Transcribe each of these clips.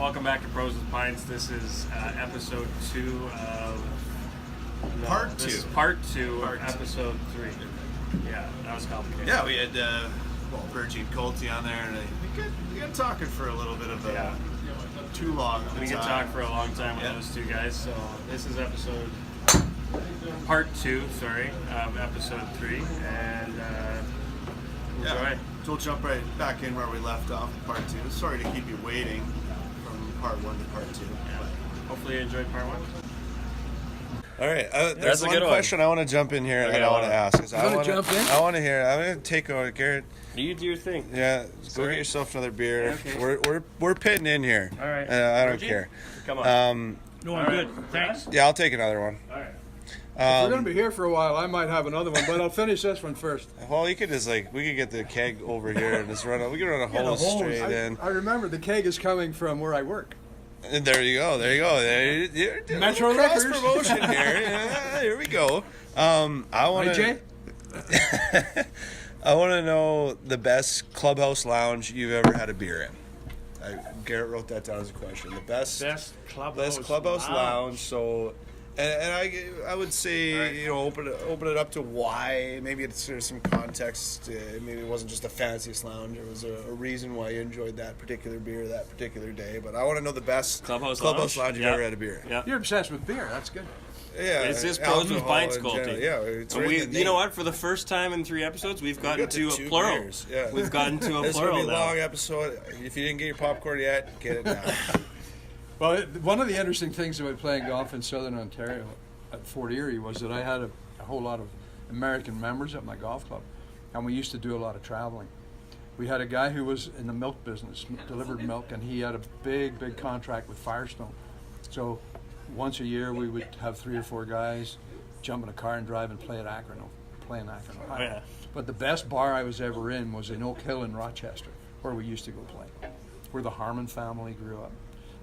welcome back to Pros with Pints. This is episode 2 of... Part 2. This is part 2 of episode 3. Yeah, that was complicated. Yeah, we had Burgess and Coulter on there, and we got talking for a little bit of too long. We can talk for a long time with those two guys. So this is part 2, of episode 3, and enjoy. So we'll jump right back in where we left off with part 2. Sorry to keep you waiting from part 1 to part 2. Yeah. Hopefully you enjoyed part 1. All right, there's one question I want to jump in here and I want to ask. I want to hear. I'm going to take over, Garrett. You do your thing. Yeah, go get yourself another beer. Okay. We're pitting in here. All right. I don't care. Come on. No, I'm good. Thanks. Yeah, I'll take another one. All right. If we're going to be here for a while, I might have another one, but I'll finish this one first. Well, you could just we could get the keg over here and just we could run a hose straight in. I remember the keg is coming from where I work. And there you go. You're doing Metro cross Liquors. promotion here. Yeah, here we go. I want Jay? I want to know the best clubhouse lounge you've ever had a beer in. Garrett wrote that down as a question. The best clubhouse lounge. So, and I would say open it up to why. Maybe there's some context. Maybe it wasn't just a fanciest lounge. It was a reason why you enjoyed that particular beer that particular day. But I want to know the best clubhouse lounge you've ever had a beer. Yeah. You're obsessed with beer. That's good. Yeah, it's just Pros with Pints, Coulter. Yeah, it's you know what? For the first time in 3 episodes, we've gotten to a plural. Beers. Yeah. We've gotten to a this plural will be a now. long episode. If you didn't get your popcorn yet, get it now. Well, one of the interesting things about playing golf in Southern Ontario at Fort Erie was that I had a whole lot of American members at my golf club, and we used to do a lot of traveling. We had a guy who was in the milk business, delivered milk, and he had a big contract with Firestone. So once a year we would have 3 or 4 guys jump in a car and drive and play in Akron, Ohio. Oh, yeah. But the best bar I was ever in was in Oak Hill in Rochester, where we used to go play, where the Harmon family grew up.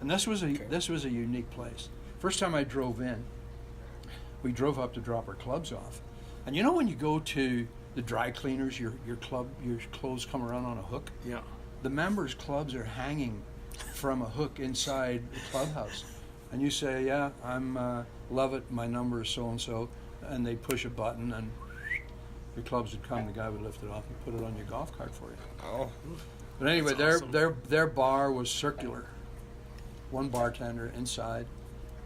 And this was a unique place. First time I drove in, we drove up to drop our clubs off. And you know when you go to the dry cleaners, your clothes come around on a hook? Yeah. The members' clubs are hanging from a hook inside the clubhouse. And you say, yeah, I'm love it, my number is so-and-so, and they push a button and your clubs would come, the guy would lift it off and put it on your golf cart for you. Oh. But anyway, awesome. their bar was circular. One bartender inside,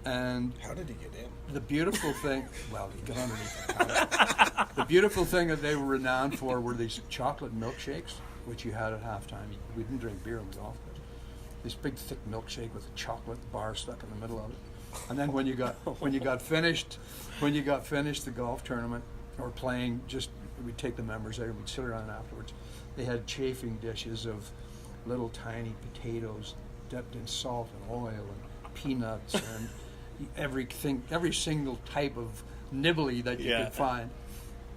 and How did he get in? the beautiful thing, well, he got underneath the counter. The beautiful thing that they were renowned for were these chocolate milkshakes, which you had at halftime. We didn't drink beer on the golf course. This big thick milkshake with a chocolate bar stuck in the middle of it. And then when you got finished the golf tournament or playing, we'd take the members there and we'd sit around afterwards. They had chafing dishes of little tiny potatoes dipped in salt and oil and peanuts and every single type of nibbly that you could find.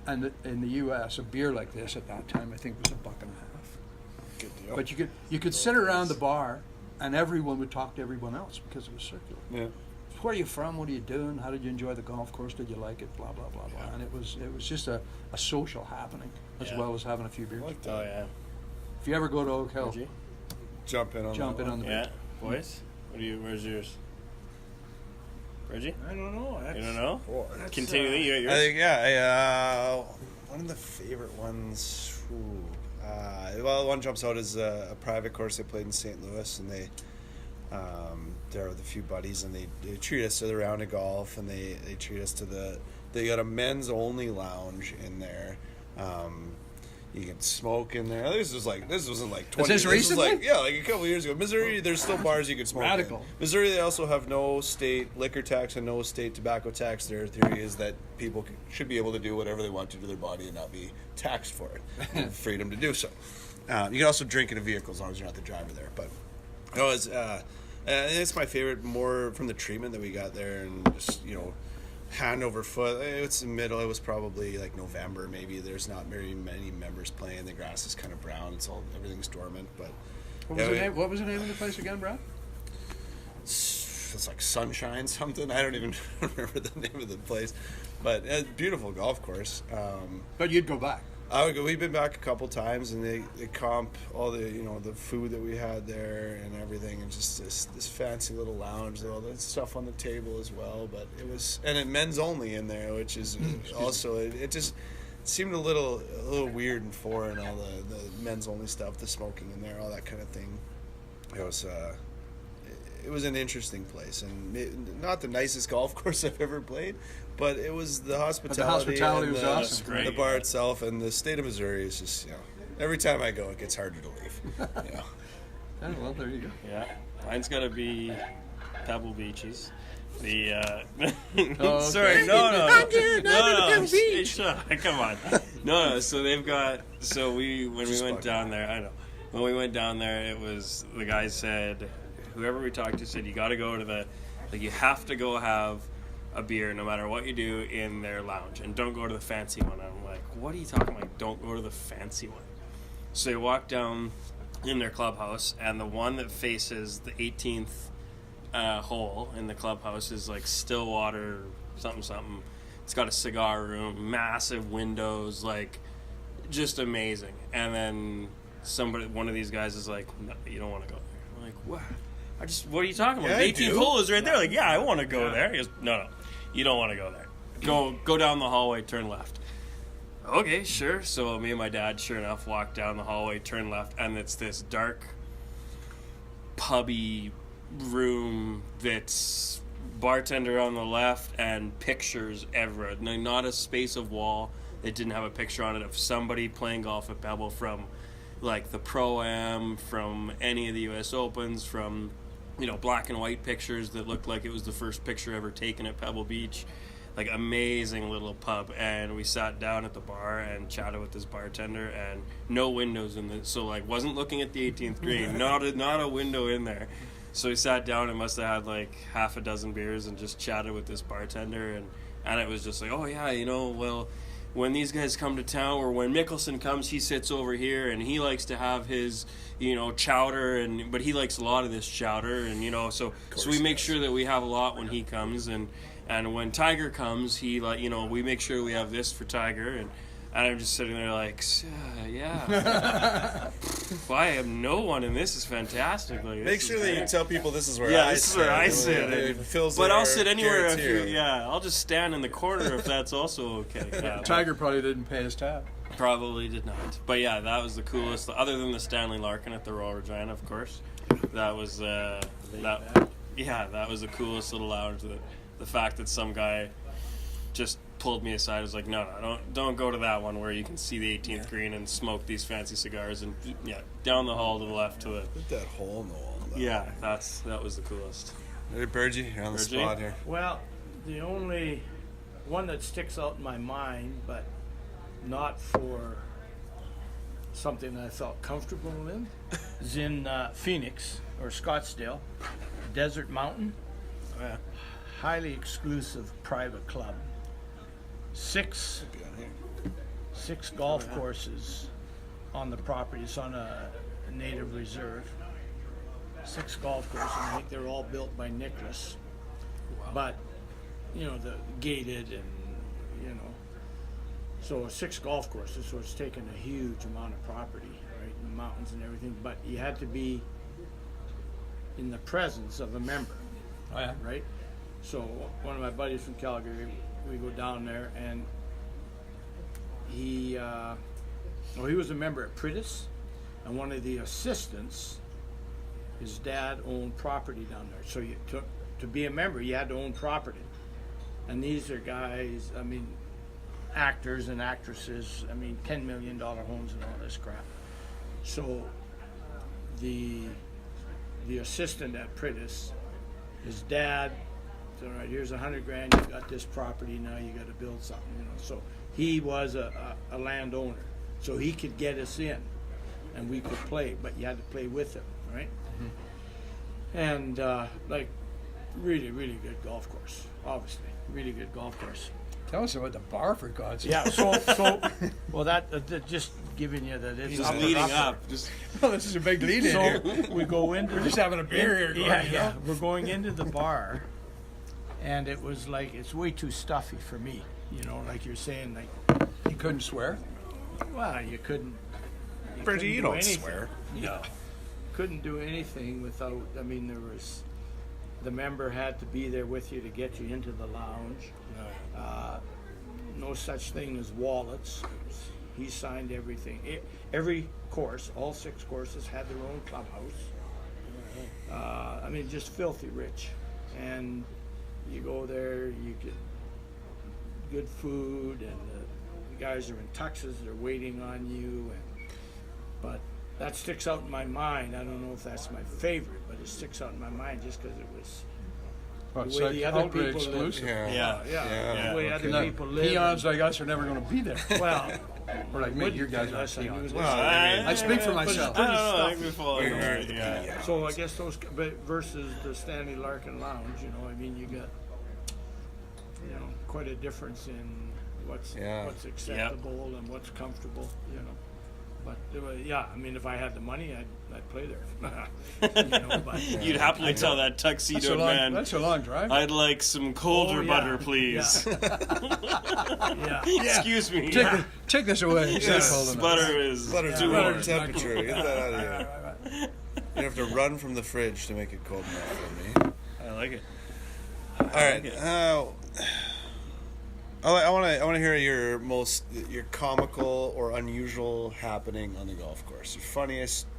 And in the U.S., a beer like this at that time I think was $1.50. Good deal. But you could sit around the bar and everyone would talk to everyone else because it was circular. Yeah. Where are you from? What are you doing? How did you enjoy the golf course? Did you like it? Blah blah blah blah. And it was just a social happening as well as having a few beers. Like that. Oh, yeah. If you ever go to Oak Hill, Jump in on the beer. Yeah. Boys, where's yours? Reggie? I don't know. You don't know? Well, Continue. You got yours? I think, one of the favorite ones. Well, one jumps out is a private course they played in St. Louis, and they there with a few buddies, and they treat us to the round of golf, and they treat us to they got a men's only lounge in there. You can smoke in there. This wasn't like 20 Is this recently? like a couple years ago. Missouri, there's still bars you can smoke Radical. in. Missouri, they also have no state liquor tax and no state tobacco tax. Their theory is that people should be able to do whatever they want to their body and not be taxed for it. And freedom to do so. You can also drink in a vehicle as long as you're not the driver there. But it's my favorite, more from the treatment that we got there, and just hand over foot. It's the middle. It was probably like November, maybe. There's not very many members playing. The grass is kind of brown. Everything's dormant. But What was the name of the place again, Brad? It's like Sunshine something. I don't even remember the name of the place. But beautiful golf course. But you'd go back. I would go. We've been back a couple times, and they comp all the the food that we had there and everything, and just this fancy little lounge, all that stuff on the table as well. But it was men's only in there, which is also it just seemed a little weird and foreign. All the men's only stuff, the smoking in there, all that kind of thing. It was an interesting place, and not the nicest golf course I've ever played, but it was the hospitality. But the hospitality was awesome. Great, the bar itself, and the state of Missouri is just every time I go, it gets harder to leave. Oh, well, there you go. Yeah, mine's got to be Pebble Beaches. The okay. sorry, no, come on, no. So they've got. So when we went down there, I know. When we went down there, it was the guy said, whoever we talked to said you got to go to you have to go have a beer no matter what you do in their lounge, and don't go to the fancy one. I'm like, what are you talking about? Don't go to the fancy one. So you walk down in their clubhouse, and the one that faces the 18th hole in the clubhouse is like Stillwater something. It's got a cigar room, massive windows, like just amazing. And then one of these guys is like, no, you don't want to go there. I'm like, what? What are you talking about? Yeah, The 18th hole is right there. Like, yeah, I want to go there. He goes, no, you don't want to go there. Go down the hallway, turn left. Okay, sure. So me and my dad, sure enough, walk down the hallway, turn left, and it's this dark, pubby room that's bartender on the left and pictures everywhere. Not a space of wall that didn't have a picture on it of somebody playing golf at Pebble from like the Pro-Am, from any of the U.S. Opens, from black and white pictures that looked like it was the first picture ever taken at Pebble Beach. Like, amazing little pub. And we sat down at the bar and chatted with this bartender, and no windows in the, so like wasn't looking at the 18th green, not a window in there. So we sat down and must have had like half a dozen beers and just chatted with this bartender, and it was just like, oh yeah, well, when these guys come to town, or when Mickelson comes, he sits over here and he likes to have his, chowder, but he likes a lot of this chowder, and so we make sure that we have a lot when he comes, and when Tiger comes, he we make sure we have this for Tiger, and I'm just sitting there like, yeah. Well, I have no one, and this is fantastic. Like, Make sure that you tell people this is where this is where I sit. But I'll sit anywhere I'll just stand in the corner if that's also okay. Yeah, Tiger probably didn't pay his tab. Probably did not. But yeah, that was the coolest. Other than the Stanley Larkin at the Royal Regina, of course. That was that was the coolest little lounge. The fact that some guy just pulled me aside, was like, no, don't go to that one where you can see the 18th green and smoke these fancy cigars, and down the hall to the left to the. Put that hole in the wall. Yeah, that was the coolest. Hey, Burgie, you're on the spot here. Well, the only one that sticks out in my mind, but not for something that I felt comfortable in, is in Phoenix or Scottsdale, Desert Mountain. Oh, yeah. Highly exclusive private club. Six golf courses on the property. It's on a native reserve. 6 golf courses. I think they're all built by Nicholas. Wow. But the gated, and so 6 golf courses. So it's taken a huge amount of property, right, in the mountains and everything. But you had to be in the presence of a member. Oh yeah. Right. So one of my buddies from Calgary, we go down there, and he was a member at Pritis, and one of the assistants, his dad owned property down there. So to be a member, you had to own property. And these are guys, actors and actresses, $10 million homes and all this crap. So the assistant at Pritis, his dad, all right, here's $100,000. You got this property. Now you got to build something. So he was a landowner, so he could get us in, and we could play. But you had to play with him, right? Mm-hmm. And really, really good golf course. Obviously, really good golf course. Tell us about the bar, for God's sake. Yeah. So well, that just giving you that it's just leading up. Well, this is a big lead in here. We go into. We're just having a beer here. Yeah. We're going into the bar. And it was like, it's way too stuffy for me, like you're saying, like. You couldn't swear? Well, you couldn't. Bridgie, you do don't anything. swear. No. Couldn't do anything without. I mean, there was the member had to be there with you to get you into the lounge. No such thing as wallets. He signed everything. Every course, all 6 courses, had their own clubhouse. I mean, just filthy rich. And you go there, you get good food, and the guys are in tuxes, they're waiting on you. But that sticks out in my mind. I don't know if that's my favorite, but it sticks out in my mind just because it was the way the other people live. Yeah. The way other people live. Peons like us are never going to be there. Well, Or like me, you guys are peons. Well, I speak for myself. I think we fall in line, yeah. So I guess those, but versus the Stanley Larkin Lounge, you know, I mean, you got, you know, quite a difference in what's acceptable and what's comfortable, you know. But yeah, I mean, if I had the money, I'd play there. You know, but, You'd happily tell that tuxedo man. That's a long drive. I'd like some Coulter butter, please. Yeah. Excuse me. Take this away. This butter is Butter's too warm temperature. Get that out of here. You have to run from the fridge to make it cold enough for me. I like it. All right. I want to hear your comical or unusual happening on the golf course. Your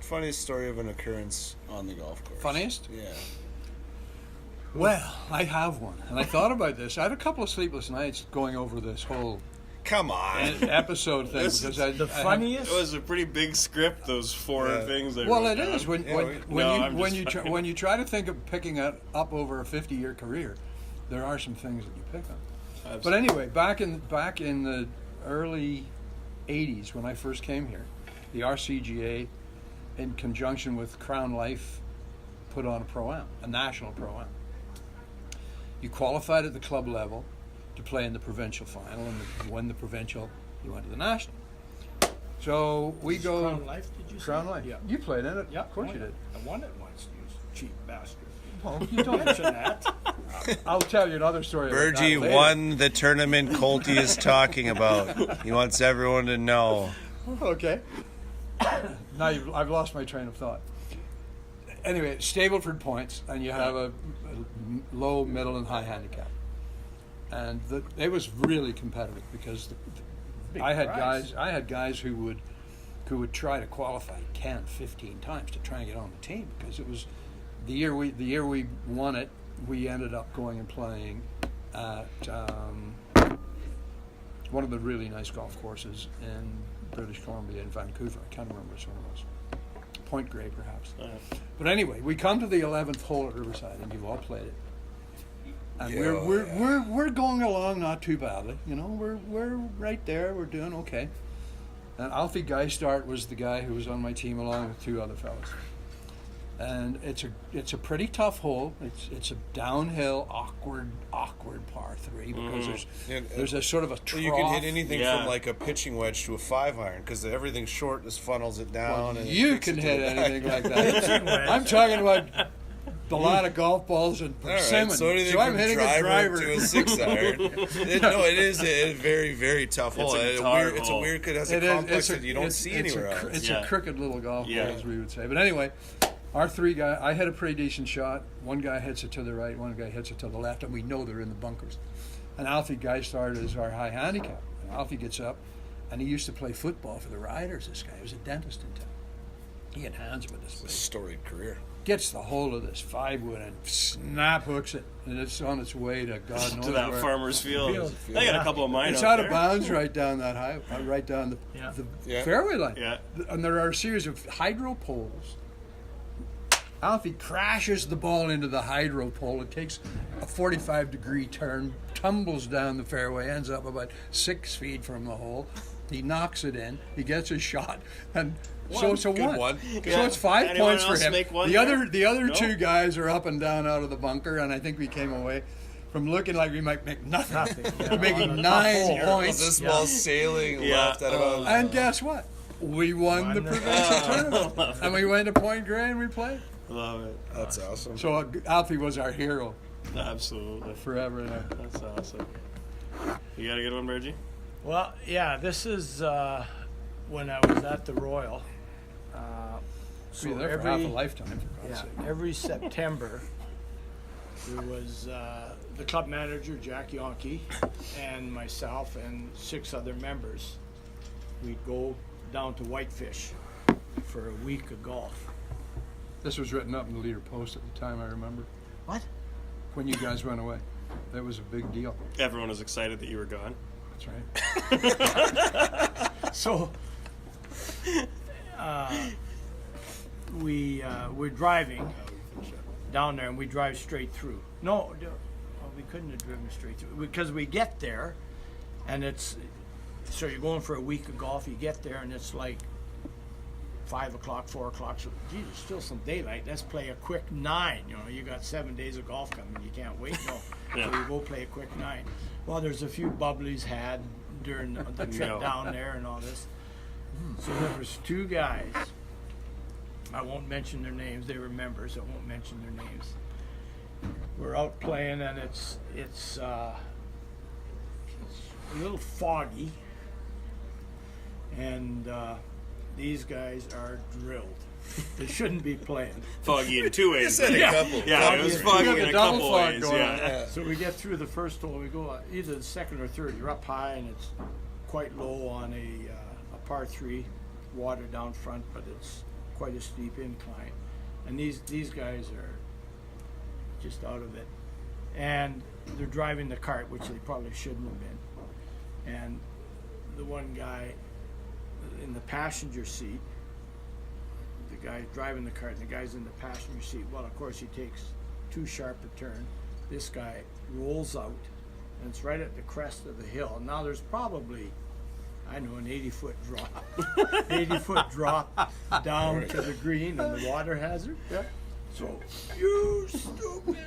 funniest story of an occurrence on the golf course. Funniest? Yeah. Well, I have one, and I thought about this. I had a couple of sleepless nights going over this whole Come on. episode thing because the funniest. It was a pretty big script. Those 4 things. Well, it is when you try to think of picking it up over a 50-year career, there are some things that you pick on. Absolutely. But anyway, back in the early '80s when I first came here, the RCGA, in conjunction with Crown Life, put on a pro-am, a national pro-am. You qualified at the club level to play in the provincial final, and you won the provincial, you went to the national. So we go. Crown Life, did you say? Crown Life. Yeah. You played in it. Yeah, Of course you did. I won it once, you cheap bastard. Well, you don't Mention that. I'll tell you another story. about that Burgess later. won the tournament Coulter is talking about. He wants everyone to know. Okay. Now I've lost my train of thought. Anyway, Stableford points, and you have a low, middle, and high handicap, and it was really competitive because I had guys who would try to qualify 10, 15 times to try and get on the team because it was the year we won it. We ended up going and playing at one of the really nice golf courses in British Columbia, in Vancouver. I can't remember which one it was. Point Grey, perhaps. But anyway, we come to the 11th hole at Riverside, and you've all played it. And we're going along not too badly. You know, we're right there. We're doing okay. And Alfie Geistart was the guy who was on my team along with 2 other fellas. And it's a pretty tough hole. It's a downhill, awkward par 3 because there's a sort of a trough. You can hit anything from like a pitching wedge to a 5-iron because everything short just funnels it down. Well, and you can hit anything like that. I'm talking about a lot of golf balls and persimmon. Right, so anything I'm from hitting a driver to a 6-iron. It is a very, very tough hole. It's a weird because it has a complex that you don't see anywhere else. It's a crooked little golf ball, as we would say. But anyway, our 3 guys, I hit a pretty decent shot. One guy hits it to the right, one guy hits it to the left, and we know they're in the bunkers. And Alfie Geistart is our high handicap. And Alfie gets up, and he used to play football for the Riders, this guy. He was a dentist in town. He had hands with this. It's a storied career. Gets the hold of this 5-wood and snap hooks it, and it's on its way to God knows To that where. farmer's field. They got a couple of mine It's out out of there. bounds right down that right down the fairway line. Yeah. And there are a series of hydro poles. Alfie crashes the ball into the hydro pole. It takes a 45-degree turn, tumbles down the fairway, ends up about 6 feet from the hole. He knocks it in. He gets a shot, and so it's a Good one. So it's 5 Anyone points for else him. make one The other No? 2 guys are up and down out of the bunker, and I think we came away from looking like we might make nothing. We're making 9 points. This ball sailing left at about. And guess what? We won the provincial tournament, and we went to Point Grey and we played. Love it. That's awesome. So Alfie was our hero Absolutely. forever and ever. That's awesome. You got a good one, Burgess? Well, yeah, this is when I was at the Royal, So you're there for half a lifetime, for God's sake. every September, there was the club manager, Jack Yonke, and myself and 6 other members. We'd go down to Whitefish for a week of golf. This was written up in the Leader Post at the time, I remember. What? When you guys went away. That was a big deal. Everyone was excited that you were gone. That's right. So, we're driving down there, and we drive straight through. No, we couldn't have driven straight through because we get there, and so you're going for a week of golf. You get there, and it's like 5 o'clock, 4 o'clock. So, geez, there's still some daylight. Let's play a quick 9. You got 7 days of golf coming. You can't wait. No, Yeah. so you go play a quick 9. Well, there's a few bubblies had during the trip No. down there and all this. So there was 2 guys. I won't mention their names. They were members. I won't mention their names. We're out playing, and it's a little foggy, and these guys are drilled. They shouldn't be playing. Foggy in 2 ways. You said a couple. Yeah, it was foggy got in the a double couple fog ways. going on. Yeah. So we get through the first hole. We go either the second or third. You're up high, and it's quite low on a par 3, water down front, but it's quite a steep incline. And these guys are just out of it. And they're driving the cart, which they probably shouldn't have been. And the one guy in the passenger seat, the guy driving the cart, and the guy's in the passenger seat. Well, of course, he takes too sharp a turn. This guy rolls out, and it's right at the crest of the hill. Now there's probably, I know, an 80-foot drop. 80-foot drop down to the green and the water hazard. Yeah. So, you stupid.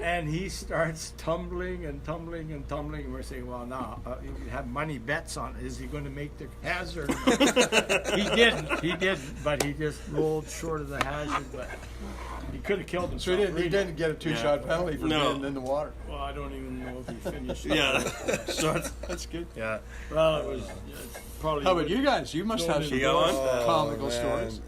And he starts tumbling and tumbling and tumbling. And we're saying, well, now, you have money bets on it. Is he going to make the hazard? He didn't, but he just rolled short of the hazard. But he could have killed himself. So he didn't get a 2-shot penalty for being in the water. Well, I don't even know if he finished. Yeah. So That's good. yeah. Well, it was probably. How about you guys? You must have some You got one? comical stories.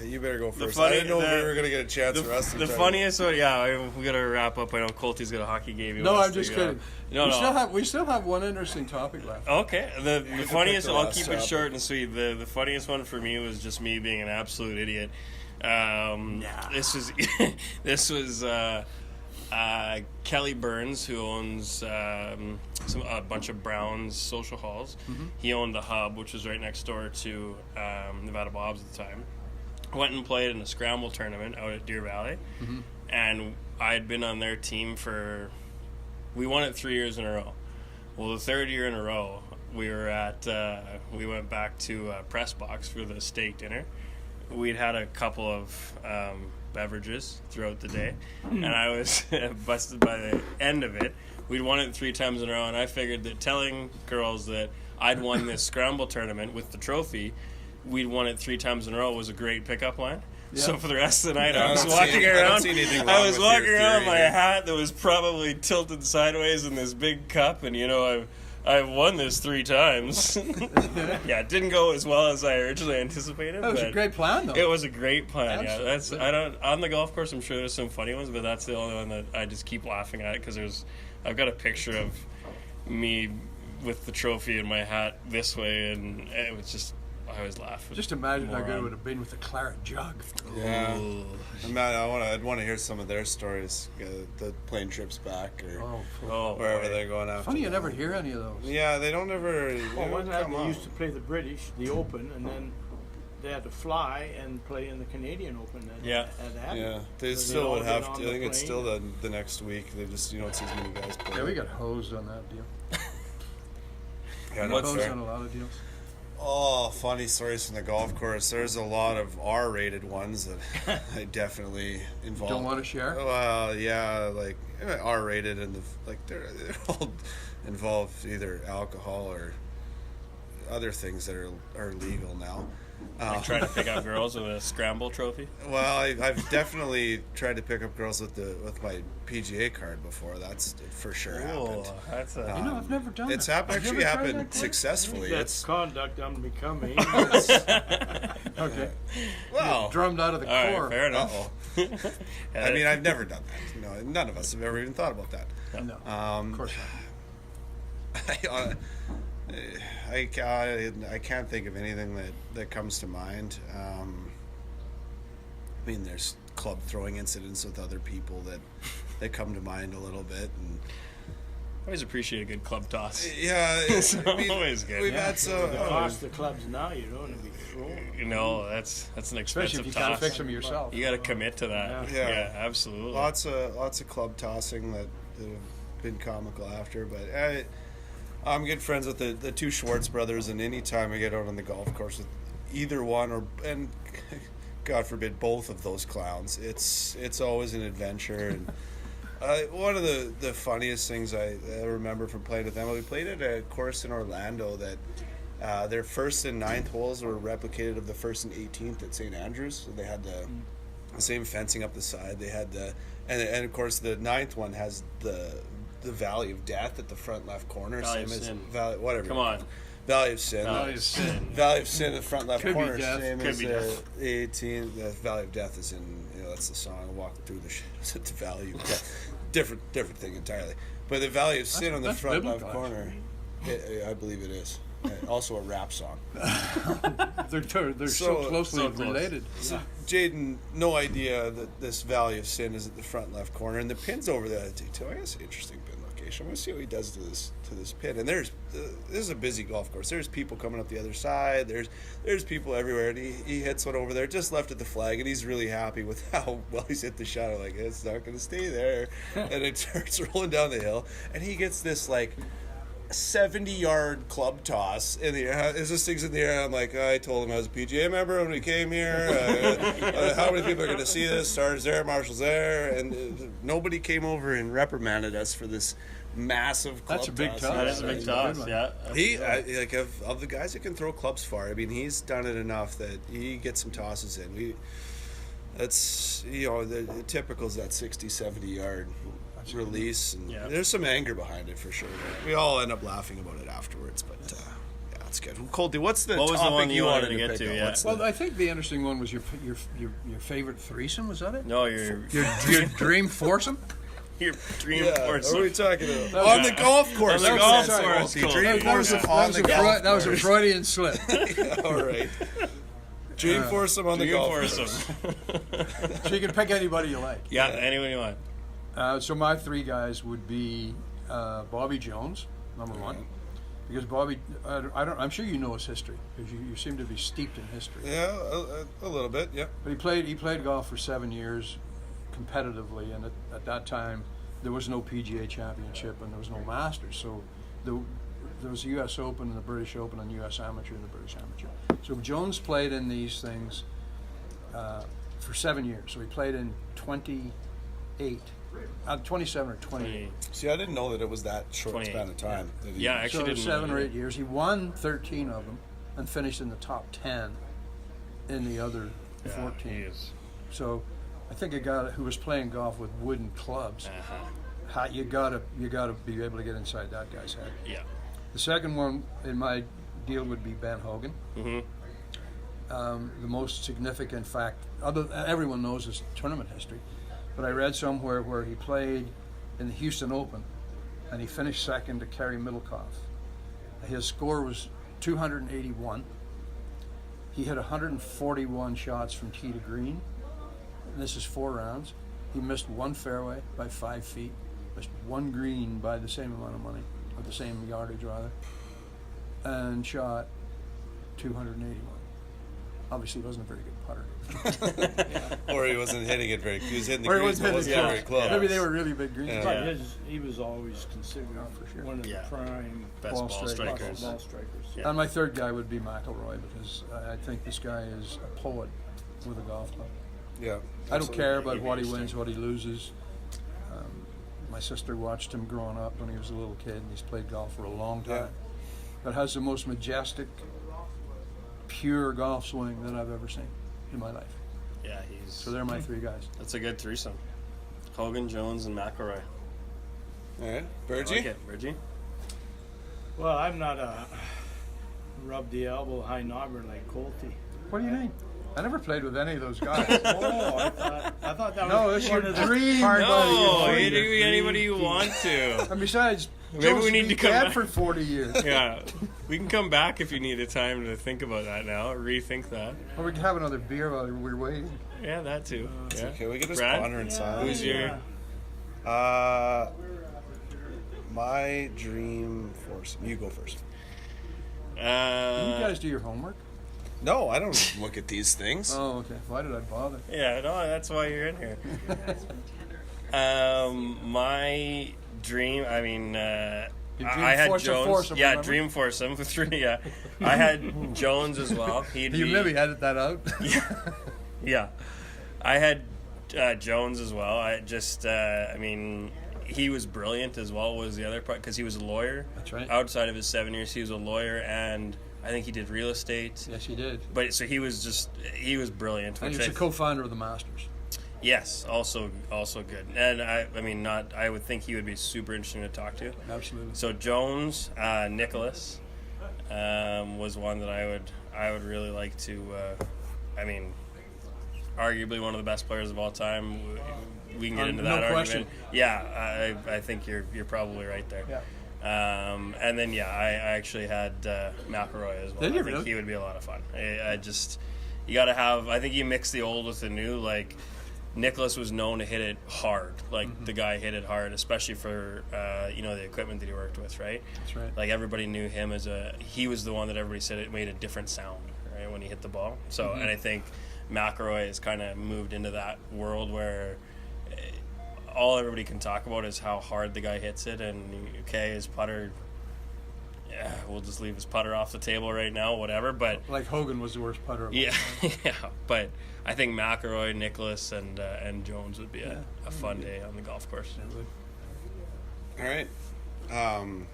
You better go first. funny- I didn't know the- we were going to get a chance for us. The funniest one, yeah, we got to wrap up. I know Colty's got a hockey game. he No, wants I'm to just go. kidding. No, We still have one interesting topic left. Okay, the funniest. the I'll last keep it topic. short and sweet. The funniest one for me was just me being an absolute idiot. This was Kelly Burns, who owns a bunch of Brown's social halls. Mm-hmm. He owned the Hub, which was right next door to Nevada Bob's at the time. Went and played in a scramble tournament out at Deer Valley, and I had been on their team we won it 3 years in a row. Well, the 3rd year in a row, we went back to Press Box for the steak dinner. We'd had a couple of beverages throughout the day, and I was busted by the end of it. We'd won it 3 times in a row, and I figured that telling girls that I'd won this scramble tournament with the trophy, we'd won it 3 times in a row, was a great pickup line. So for the rest of the night, I was walking around. I was walking around with my hat that was probably tilted sideways in this big cup, and I've won this 3 times. Yeah, it didn't go as well as I originally anticipated. That was but a great plan, though. It was a great plan. Absolutely. Yeah, on the golf course. I'm sure there's some funny ones, but that's the only one that I just keep laughing at because I've got a picture of me with the trophy in my hat this way, and it was just. I always laugh. Just imagine how good it would have been with a claret jug. Yeah. I'd want to hear some of their stories, the plane trips back or wherever they're going after. Funny you never hear any of those. Yeah, they don't ever. Well, one time they used to play the British, the Open, and then they had to fly and play in the Canadian Open at Abbey. Yeah, they So still they'd would all have get to. on I think it's plane. still the next week. They just you don't see as many guys play. Yeah, we got hosed on that deal. Yeah, Got no, hosed fair. on a lot of deals. Oh, funny stories from the golf course. There's a lot of R-rated ones that I definitely involve. Don't want to share? Well, yeah, like R-rated and they're all involve either alcohol or other things that are legal now. Trying to pick up girls with a scramble trophy. Well, I've definitely tried to pick up girls with my PGA card before. That's for sure happened. That's a. I've never done It's that. actually happened successfully. That's conduct unbecoming. Okay. Well, Drummed out of the all core. right, fair enough. I mean, I've never done that. None of us have ever even thought about that. No, of course not. I can't think of anything that comes to mind. I mean, there's club throwing incidents with other people that come to mind a little bit, and I always appreciate a good club toss. yeah, It's I mean, always good. We've had The cost of clubs now, you don't want to be throwing. That's an Especially expensive if you can't toss. fix them yourself. You got to commit to that. Yeah. Absolutely. lots of club tossing that have been comical after, but I'm good friends with the two Schwartz brothers, and anytime I get out on the golf course with either one and God forbid both of those clowns, it's always an adventure. And one of the funniest things I remember from playing with them, we played at a course in Orlando that their first and ninth holes were replicated of the first and 18th at St. Andrews. So they had the same fencing up the side. They had and of course the ninth one has the Valley of Death at the front left corner. Valley same of as Sin. whatever. Come on. Valley of Sin. Valley of Sin. Valley of Sin in the front left Could be corner. death. Same Could as be death. the 18. The Valley of Death is in. That's the song. Walking through the shadows at the Valley of Death. Different thing entirely. But the Valley of Sin on the That's front biblical, left corner. I believe it is. Also a rap song. They're so So closely close. related. So Jaden, no idea that this Valley of Sin is at the front left corner, and the pin's over there too. I guess interesting pin location. I'm gonna see what he does to this pin. And this is a busy golf course. There's people coming up the other side. There's people everywhere, and he hits one over there, just left at the flag, and he's really happy with how well he's hit the shot. I'm like, it's not gonna stay there, and it starts rolling down the hill, and he gets this 70-yard club toss in the air. As this thing's in the air, I'm like, I told him I was a PGA member when we came here. How many people are going to see this? Stars there, Marshall's there, and nobody came over and reprimanded us for this massive club That's a big toss. toss. That is a big toss. one. Yeah. Of the guys that can throw clubs far, I mean, he's done it enough that he gets some tosses in. That's the typical is that 60, 70-yard release, and there's some anger behind it for sure. We all end up laughing about it afterwards, but yeah, it's good. Colty, what's the What was the topic one you wanted to pick get to? up? Yeah. What's Well, the- I think the interesting one was your favorite threesome. Was that it? No, your Your dream foursome. your dream yeah, course. what are we talking about? On the golf course. On the golf Sorry, course, Colty. cool. Dream foursome on the golf course. That was a Freudian slip. All right. Dream foursome on the Dream golf foursome. course. So you can pick anybody you like. Yeah, anyone you want. So my three guys would be Bobby Jones, number one, because Bobby, I'm sure you know his history because you seem to be steeped in history. Yeah, a little bit. Yeah. But he played golf for 7 years competitively, and at that time there was no PGA Championship and there was no Masters, so there was the U.S. Open and the British Open and U.S. Amateur and the British Amateur. So Jones played in these things for 7 years. So he played in 27 or 28. See, I didn't know that it was that short 28, span of time. that he- Yeah, actually So didn't. 7 or 8 years. He won 13 of them and finished in the top 10 in the other 14. He is. So I think a guy who was playing golf with wooden clubs, Uh-huh. you gotta be able to get inside that guy's head. Yeah. The second one in my deal would be Ben Hogan. Mm-hmm. The most significant fact, everyone knows his tournament history, but I read somewhere where he played in the Houston Open and he finished second to Kerry Middlecoff. His score was 281. He hit 141 shots from tee to green. And this is 4 rounds. He missed one fairway by 5 feet, missed one green by the same amount of money, or the same yardage rather, and shot 281. Obviously, he wasn't a very good putter. Or he wasn't hitting it very. He was hitting the Or he greens, but wasn't wasn't hitting very close. Maybe they were really big greens. Yeah. But he was always considered for sure. one of Yeah. the prime Best Ball ball strikers. strikers. ball strikers. Yeah. And my third guy would be McIlroy because I think this guy is a poet with a golf club. Yeah. I don't care about He'd be what he interesting. wins, what he loses. My sister watched him growing up when he was a little kid, and he's played golf for a long time. Yeah. But has the most majestic pure golf swing that I've ever seen in my life. Yeah, So they're my three guys. that's a good threesome. Hogan, Jones, and McIlroy. All right, I Burgee. like it, Bridgie. Well, I'm not a rub the elbow high knobber like Coulter. What do you mean? I never played with any of those guys. Oh, I thought that No, was it's one your of the dream. hard No, buddies. you can be anybody you want to. And besides, Maybe Joe's we need been to come dead back. for 40 years. Yeah, we can come back if you need a time to think about that now, rethink that. Or we can have another beer while we're waiting. Yeah, that too. Yeah. Okay, we can just Brad? ponder in silence. Who's your? My dream foursome. You go first. You guys do your homework? No, I don't look at these things. Oh, okay. Why did I bother? Yeah, no, that's why you're in here. My dream. I mean, Your dream I had foursome, Jones. Yeah, remember? dream foursome with three. Yeah, I had Jones as well. He'd You be, maybe edit that out. Yeah, I had Jones as well. I just, I mean, he was brilliant as well. Was the other part because he was a lawyer. That's right. Outside of his 7 years, he was a lawyer, and I think he did real estate. Yes, you did. But so he was brilliant. And which he was the co-founder of the Masters. Yes, also good. And I mean, I would think he would be super interesting to talk to. Absolutely. So Jones, Nicholas, was one that I would really like to. I mean, arguably one of the best players of all time. We can get into that no argument. question. Yeah, I think you're probably right there. Yeah. And then I actually had McIlroy as well. Did you I think really? he would be a lot of fun. I just you got to have. I think you mix the old with the new. Like Nicholas was known to hit it hard. Like the guy hit it hard, especially for the equipment that he worked with. Right. That's right. Like everybody knew him as he was the one that everybody said it made a different sound. Right when he hit the ball. So and I think McIlroy has kind of moved into that world where all everybody can talk about is how hard the guy hits it, and his putter. Yeah, we'll just leave his putter off the table right now, whatever. But Like Hogan was the worst putter of all yeah, time. yeah. But I think McIlroy, Nicholas, and Jones would be a fun day on the golf course. All right. I'm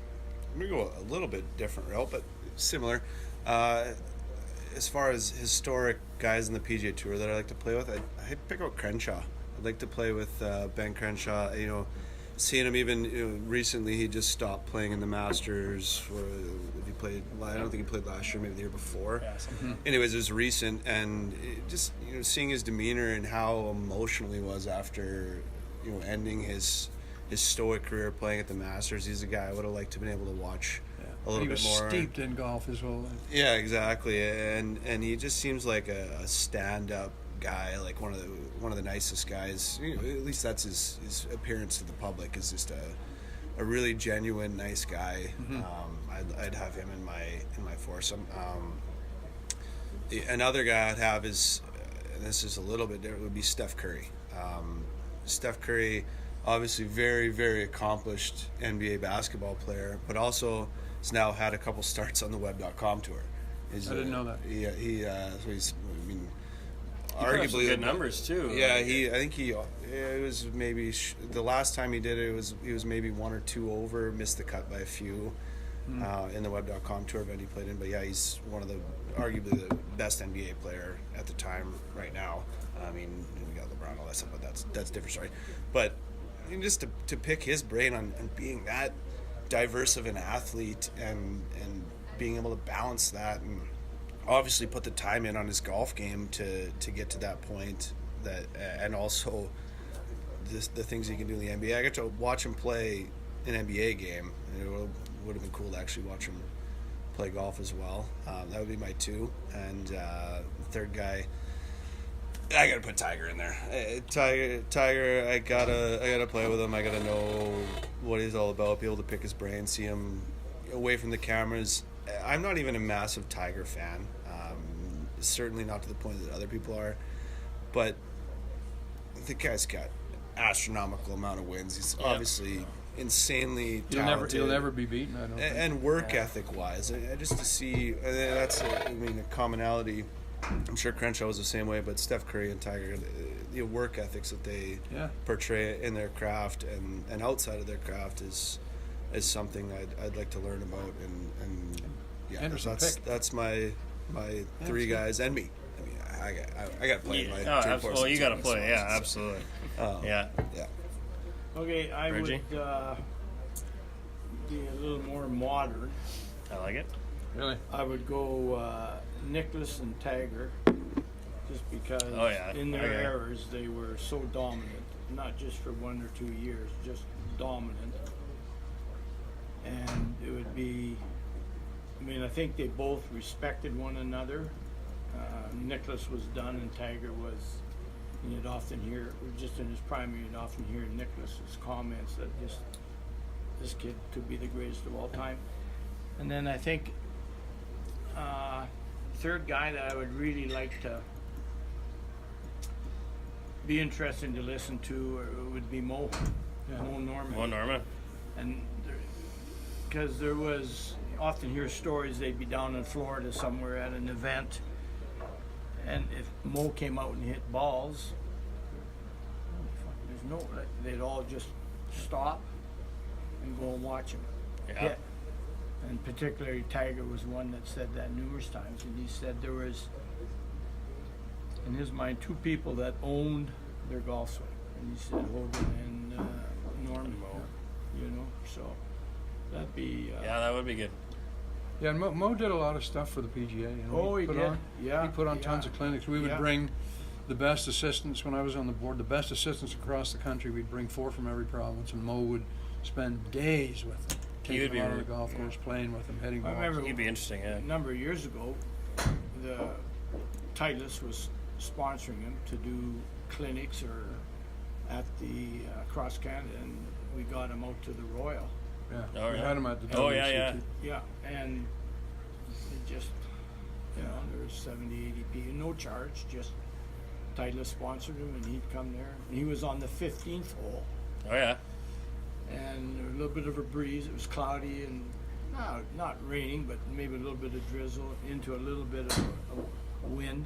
going to go a little bit different route, but similar. As far as historic guys in the PGA Tour that I like to play with, I'd pick out Crenshaw. I'd like to play with Ben Crenshaw. Seeing him even recently, he just stopped playing in the Masters. If he played, I don't think he played last year, maybe the year before. Yeah, Anyways, it was recent, and just seeing his demeanor and how emotional he was after ending his stoic career playing at the Masters. He's a guy I would have liked to have been able to watch a little He bit was more. steeped in golf his whole life. Yeah, exactly, and he just seems like a stand-up guy, like one of the nicest guys. At least that's his appearance to the public is just a really genuine, nice guy. I'd have him in my foursome. Another guy I'd have is, and this is a little bit different, would be Steph Curry. Steph Curry, obviously very, very accomplished NBA basketball player, but also has now had a couple starts on the web.com tour. I didn't know that. Yeah, so he's, I mean, he put up some arguably good numbers too. Yeah, I think it was maybe the last time he did it, he was maybe 1 or 2 over, missed the cut by a few in the web.com tour event he played in. But yeah, he's one of arguably the best NBA player at the time right now. I mean, we got LeBron and all that stuff, but that's a different story. But just to pick his brain on being that diverse of an athlete and being able to balance that and obviously put the time in on his golf game to get to that point, that and also the things he can do in the NBA. I got to watch him play an NBA game, and it would have been cool to actually watch him play golf as well. That would be my 2. And the third guy, I gotta put Tiger in there. Tiger, I gotta play with him. I gotta know what he's all about, be able to pick his brain, see him away from the cameras. I'm not even a massive Tiger fan. Certainly not to the point that other people are. But the guy's got astronomical amount of wins. He's obviously insanely talented. He'll never be beaten, I don't think. And work ethic wise, just to see, that's a commonality. I'm sure Crenshaw was the same way, but Steph Curry and Tiger, the work ethics that they portray in their craft and outside of their craft is something I'd like to learn about. And yeah, Interesting pick. that's my my three guys and me. I mean, I got to play my Oh, dream absolutely. course Well, you got to too, play. so Yeah, it's- absolutely. Yeah. Yeah. Okay, I Reggie? would be a little more modern. I like it. Really? I would go Nicholas and Tiger, just because Oh, yeah. in their Okay. eras they were so dominant, not just for 1 or 2 years, just dominant. And it would be, I mean, I think they both respected one another. Nicholas was done and Tiger was, you'd often hear, just in his prime, you'd often hear Nicholas's comments that this kid could be the greatest of all time. And then I think third guy that I would really like to be interesting to listen to would be Mo Norman. Well, Norma. And because there was, often hear stories, they'd be down in Florida somewhere at an event, and if Mo came out and hit balls, there's no, they'd all just stop and go and watch him hit. And particularly Tiger was one that said that numerous times, and he said there was, in his mind, 2 people that owned their golf swing, and he said Hogan and Norman, you know, so that'd be Yeah, that would be good. Yeah, and Mo did a lot of stuff for the PGA. You know, Oh, he put did. On, Yeah, he put on yeah. tons of clinics. We would Yeah. bring the best assistants when I was on the board. The best assistants across the country. We'd bring 4 from every province, and Mo would spend days with them, He taking would them out be on the golf course, playing with them, hitting I balls. remember He'd be interesting. Yeah. a number of years ago, the Titleist was sponsoring him to do clinics or at the Cross Canada, and we got him out to the Royal. Yeah, Oh, we yeah. had him at the Oh, yeah, WCT. yeah. Yeah, and it just, you know, there was 70, 80 people, no charge, just Titleist sponsored him, and he'd come there. And he was on the 15th hole, Oh yeah. and there was a little bit of a breeze. It was cloudy and not raining, but maybe a little bit of drizzle into a little bit of a wind.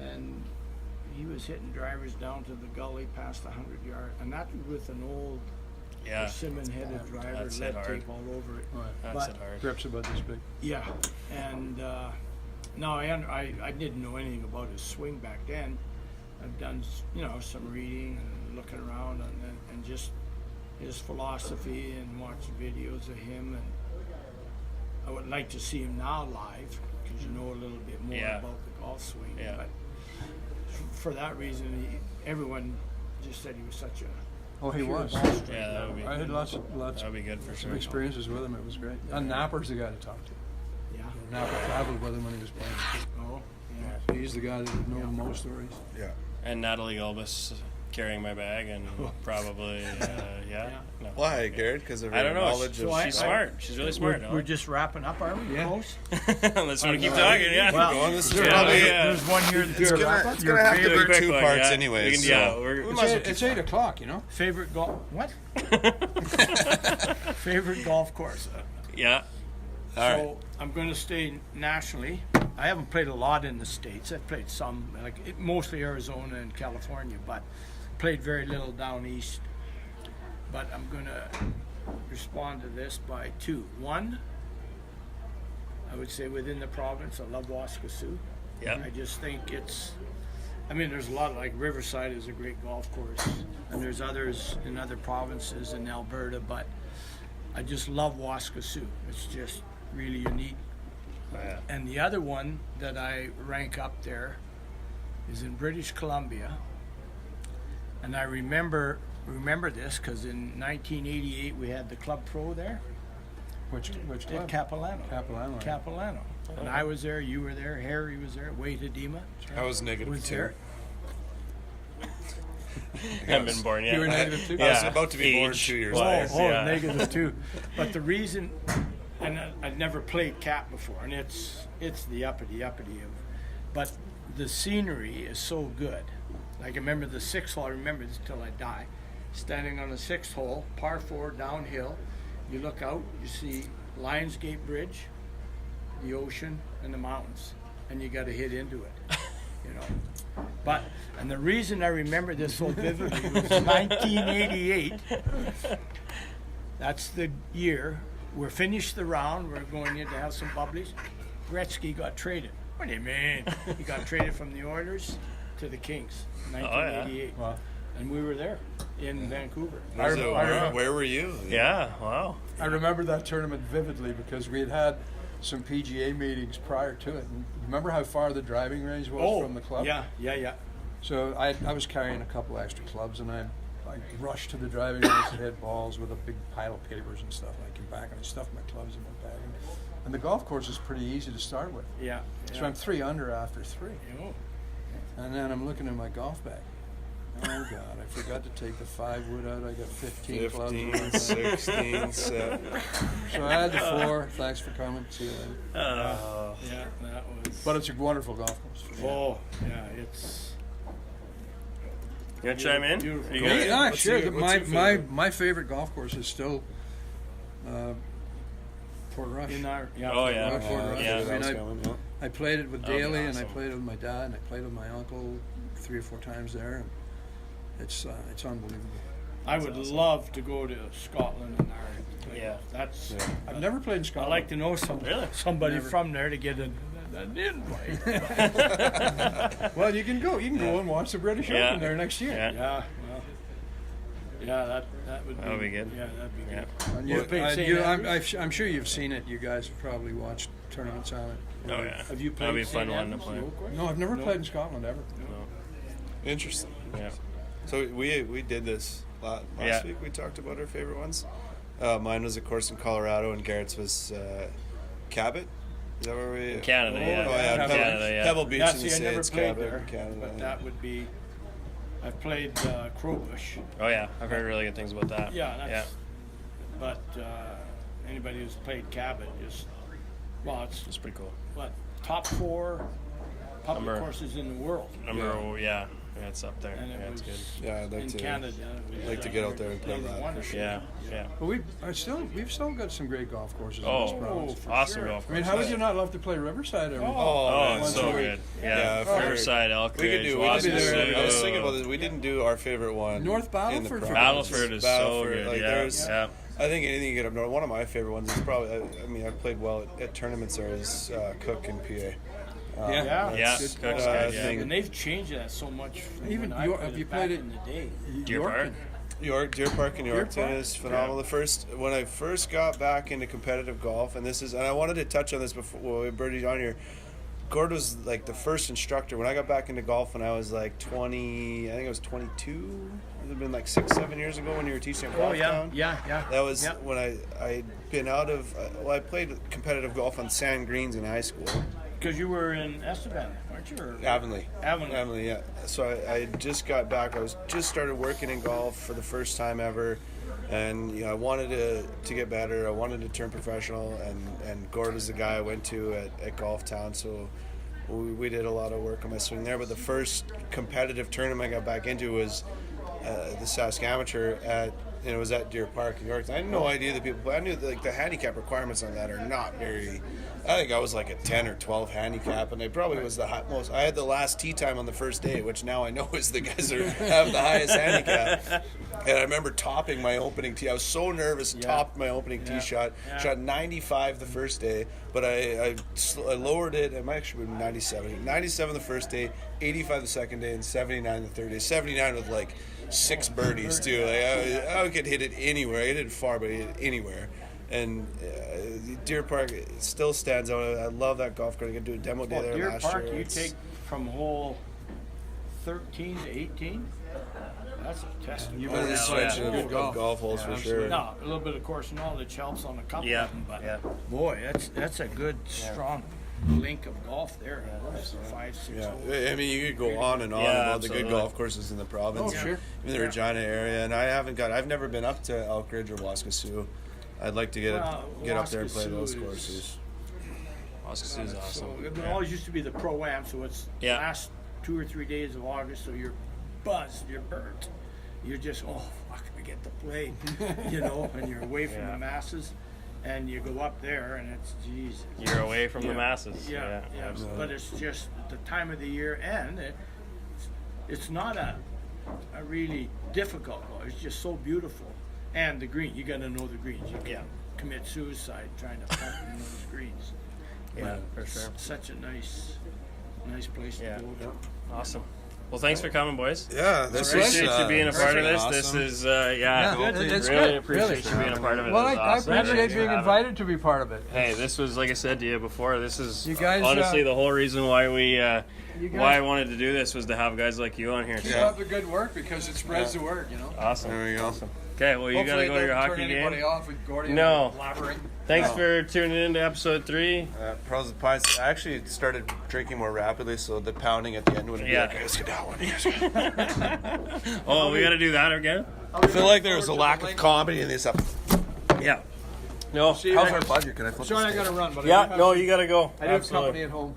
And he was hitting drivers down to the gully past 100 yards, and that was with an old Yeah. persimmon-headed driver, That's lead it hard. tape all over it. Right. That's But- it hard. Grips about this big. Yeah, and no, I didn't know anything about his swing back then. I've done, you know, some reading and looking around and just his philosophy and watched videos of him, and I would like to see him now live because you know a little bit more Yeah. about the golf swing. Yeah. But for that reason, everyone just said he was such a Oh, he pure was. ball striker. Yeah, that would be. I had lots of That would be good for sure. experiences with him. It was great. And Napper's the guy to talk to. Yeah. Napper traveled with him when he was playing. Oh, yeah. He's the guy that would know most stories. Yeah. And Natalie Gulbis carrying my bag and probably yeah. No. Why, Garrett? Because of I her don't know. knowledge She's of smart. She's really smart. We're just wrapping up, are we? Yeah. Close? Let's want to keep talking. Yeah. Well, going. This is there's probably there's one here. it's gonna have to Do a be quick 2 one, parts yeah. anyway. We can, so. yeah, we're, It's 8 o'clock, you know? Favorite golf? What? Favorite golf course? yeah. So I'm going to stay nationally. I haven't played a lot in the States. I've played some, mostly Arizona and California, but played very little down east. But I'm going to respond to this by 2. 1, I would say within the province, I love Waskesiu. Yeah. I just think it's, there's a lot, like Riverside is a great golf course, and there's others in other provinces in Alberta, but I just love Waskesiu. It's just really unique. Yeah. And the other one that I rank up there is in British Columbia, and I remember this because in 1988 we had the Club Pro there Which at club? Capilano. Capilano. Right. Capilano. And I was there, you were there, Harry was there, Wade Hadima I was negative was 2. there. Haven't been born yet. You were negative 2? I was about to be born Age 2 years wise, later. yeah. Negative 2. But the reason, and I'd never played Cap before, and it's the uppity of, but the scenery is so good. Like I remember the 6th hole, I remember this till I die, standing on the 6th hole, par 4 downhill, you look out, you see Lionsgate Bridge, the ocean, and the mountains, and you got to hit into it, you know. But, and the reason I remember this so vividly was 1988. That's the year. We're finished the round. We're going in to have some bubblies. Gretzky got traded. What do you mean? He got traded from the Oilers to the Kings, 1988. Wow. And we were there in Vancouver. Where were you? Yeah, wow. I remember that tournament vividly because we had some PGA meetings prior to it. And remember how far the driving range was from the club? Yeah. So I was carrying a couple extra clubs, and I rushed to the driving range to hit balls with a big pile of papers and stuff. I came back and I stuffed my clubs in my bag. And the golf course is pretty easy to start with. Yeah. So I'm 3 under after 3. Oh. And then I'm looking in my golf bag. Oh, God, I forgot to take the 5 wood out. I got 15 clubs. 15, 16, 7. So I had the 4. Thanks for coming. See you later. Yeah, that was. But it's a wonderful golf course. Oh, yeah, it's. You want to chime in? Beautiful. You Yeah, guys- Yeah, What's sure. your favorite? My favorite golf course is still Port Rush. In our, yeah. Oh, yeah. Port Rush. Yeah. I mean, I played it with That'd be Daly, and I awesome. played it with my dad, and I played with my uncle 3 or 4 times there. And it's unbelievable. I would love to go to Scotland and Ireland. Yeah. That's. I've never played in I'd Scotland. like to know somebody Never. from there to get an invite. Well, you can go. You can go and watch the British Yeah. Open there next year. Yeah. Yeah, well, yeah, that would be. That would be good. Yeah, that'd be Yeah. good. And Well, played St. Andrews? I'm sure you've seen it. You guys have probably watched tournaments on it. Oh, yeah. Have you played That'd be a St. fun one to Andrews, play. the Oak Course? No, I've never No. played in Scotland ever. Interesting. Yeah. So we did this last Yeah. week. We talked about our favorite ones. Mine was, of course, in Colorado, and Garrett's was Cabot. Is that where we? In Canada, yeah. Oh, yeah. Canada, Pebble, yeah. Pebble Beach Yeah, in the see, I never States, played Cabot there, in Canada. but that would be. I've played Crowbush. Oh, yeah. I've heard really good things about that. Yeah, that's. But anybody who's played Cabot is, well, it's It's pretty cool. what top 4 public Number- courses in the world. Yeah, it's up there. And it Yeah, was it's good. Yeah, I'd like in to- Canada. It was, like to get out there and play number that, one. for sure. Yeah, yeah. But we've still got some great golf courses in this Oh, province. for awesome sure. golf I mean, course. how would you not love to play Riverside every Oh, man. it's so good. Yeah, for- Riverside, Elk We could Ridge, do. We could do Waskesiu. I was thinking about this. We didn't do our favorite one. North in the Battleford, for province. Battleford is Battleford, so good. like, Yeah, there's- yeah. I think anything you get up north. One of my favorite ones is probably. I mean, I've played well at tournaments. There is Cook in PA. Yeah. Yeah, that's- Cook's uh, good, yeah. thing. And they've changed that so much. From Even when I York- played have you it back played it- in the day? Deer Park? Deer Park in Yorkton Park? is phenomenal. The first when I first got back into competitive golf, and I wanted to touch on this before we Birdie's on here. Gord was like the first instructor when I got back into golf when I was like 20. I think I was 22. It would have been like 6-7 years ago when you were teaching at Oh Golf yeah, Town. yeah. That was Yeah. when I'd been out of. Well, I played competitive golf on sand greens in high school. Because you were in Esteban, weren't you? Or Avonlea. Avonlea. Yeah. So I just got back. I was just started working in golf for the first time ever, and I wanted to get better. I wanted to turn professional, and Gord was the guy I went to at Golf Town. So we did a lot of work on my swing there. But the first competitive tournament I got back into was the Sask Amateur it was at Deer Park in Yorkton. I had no idea that people play. I knew like the handicap requirements on that are not very. I think I was like a 10 or 12 handicap, and it probably was the most. I had the last tee time on the first day, which now I know is the guys that have the highest handicap. And I remember topping my opening tee. I was so nervous and topped my opening tee shot. Yeah. Shot 95 the first day, but I lowered it. It might actually be 97. 97 the first day, 85 the second day, and 79 the third day. 79 with like 6 birdies too. Like I could hit it anywhere. I hit it far, but I hit it anywhere. And Deer Park still stands out. I love that golf course. I could do a demo day there Deer last Park, year. you take from hole 13 to 18. That's a test. You Well, better it's yeah. stretch of Good golf. golf holes for sure. No, a little bit of course knowledge helps on a couple Yeah, of them, but yeah. boy, that's a good strong link of golf there. That's 5, 6 Yeah, holes. I mean you could go on and on Yeah, about the good absolutely. golf courses in the province. Oh, sure. In the Regina area, and I've never been up to Elk Ridge or Waskesiu. I'd like to get up there and play Waskesiu those is- courses. Waskesiu is awesome. So it always used to be the Pro-Am, so it's Yeah. last 2 or 3 days of August, so you're buzzed, you're burnt. You're just, oh, fuck, I get to play, and you're away from Yeah. the masses, and you go up there, and it's, Jesus. You're away from the masses. Yeah, absolutely. but it's just the time of the year, and it's not a really difficult golf. It's just so beautiful, and the green. You got to know the greens. You can commit suicide trying to pump in those greens. Yeah, for sure. Such a nice place to go. Awesome. Well, thanks for coming, boys. Yeah, this Appreciate you being a part of this. awesome. This is, it's really good. appreciate you being a part of it. Well, This is I awesome. appreciate Thanks for being having invited to be part of it. Hey, this was, like I said to you before, this is You guys, honestly the whole reason why we, guys- why I wanted to do this was to have guys like you on here. Keep So, up the good work because it spreads the word, you know. awesome. There we go. Okay, well, you got to go to your hockey turn game. anybody off with Gordy No. blabbering. Thanks for tuning in to episode 3. Pros and pints. I actually started drinking more rapidly, so the pounding at the end wouldn't Yeah. be like, let's get that one. Oh, we got to do that again? I feel like there was a lack of comedy in this episode. Yeah. No. See you How's next- our budget? Can I flip Sorry, I this? got to run, but Yeah, no, you got to go. I do have Absolutely. company at home.